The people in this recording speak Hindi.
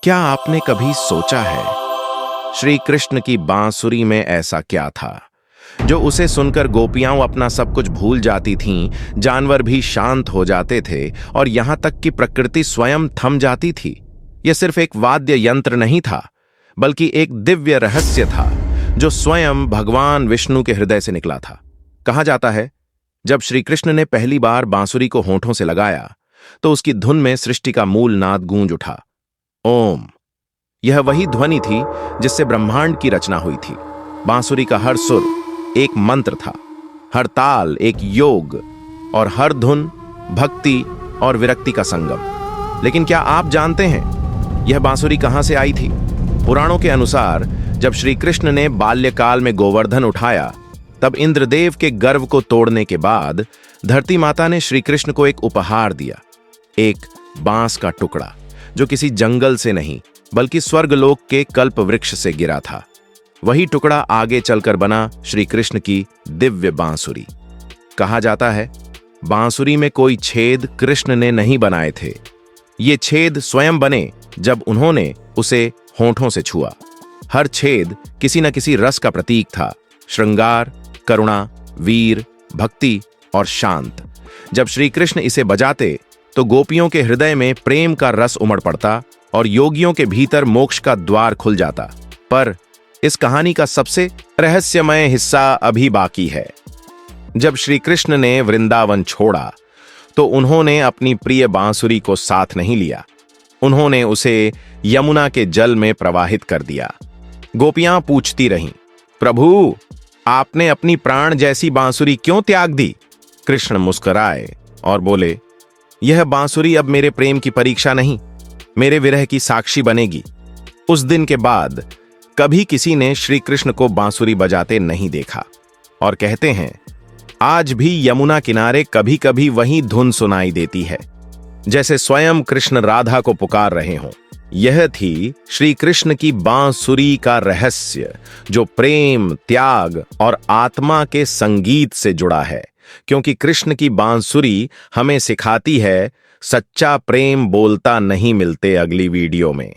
क्या आपने कभी सोचा है श्री कृष्ण की बांसुरी में ऐसा क्या था जो उसे सुनकर गोपियां अपना सब कुछ भूल जाती थीं, जानवर भी शांत हो जाते थे और यहां तक कि प्रकृति स्वयं थम जाती थी। यह सिर्फ एक वाद्य यंत्र नहीं था, बल्कि एक दिव्य रहस्य था जो स्वयं भगवान विष्णु के हृदय से निकला था। कहा जाता है, जब श्री कृष्ण ने पहली बार बांसुरी को होठों से लगाया तो उसकी धुन में सृष्टि का मूल नाद गूंज उठा, ओम। यह वही ध्वनि थी जिससे ब्रह्मांड की रचना हुई थी। बांसुरी का हर सुर एक मंत्र था, हर ताल एक योग और हर धुन भक्ति और विरक्ति का संगम। लेकिन क्या आप जानते हैं यह बांसुरी कहां से आई थी? पुराणों के अनुसार जब श्री कृष्ण ने बाल्यकाल में गोवर्धन उठाया, तब इंद्रदेव के गर्व को तोड़ने के बाद धरती माता ने श्री कृष्ण को एक उपहार दिया, एक बांस का टुकड़ा जो किसी जंगल से नहीं बल्कि स्वर्गलोक के कल्प वृक्ष से गिरा था। वही टुकड़ा आगे चलकर बना श्री कृष्ण की दिव्य बांसुरी। कहा जाता है, बांसुरी में कोई छेद कृष्ण ने नहीं बनाए थे, ये छेद स्वयं बने जब उन्होंने उसे होठों से छुआ। हर छेद किसी न किसी रस का प्रतीक था, श्रृंगार, करुणा, वीर, भक्ति और शांत। जब श्री कृष्ण इसे बजाते तो गोपियों के हृदय में प्रेम का रस उमड़ पड़ता और योगियों के भीतर मोक्ष का द्वार खुल जाता। पर इस कहानी का सबसे रहस्यमय हिस्सा अभी बाकी है। जब श्री कृष्ण ने वृंदावन छोड़ा तो उन्होंने अपनी प्रिय बांसुरी को साथ नहीं लिया, उन्होंने उसे यमुना के जल में प्रवाहित कर दिया। गोपियां पूछती रहीं, प्रभु, आपने अपनी प्राण जैसी बांसुरी क्यों त्याग दी? कृष्ण मुस्कुराए और बोले, यह बांसुरी अब मेरे प्रेम की परीक्षा नहीं, मेरे विरह की साक्षी बनेगी। उस दिन के बाद कभी किसी ने श्री कृष्ण को बांसुरी बजाते नहीं देखा और कहते हैं, आज भी यमुना किनारे कभी कभी वही धुन सुनाई देती है, जैसे स्वयं कृष्ण राधा को पुकार रहे हों। यह थी श्री कृष्ण की बांसुरी का रहस्य, जो प्रेम, त्याग और आत्मा के संगीत से जुड़ा है। क्योंकि कृष्ण की बांसुरी हमें सिखाती है, सच्चा प्रेम बोलता नहीं। मिलते अगली वीडियो में।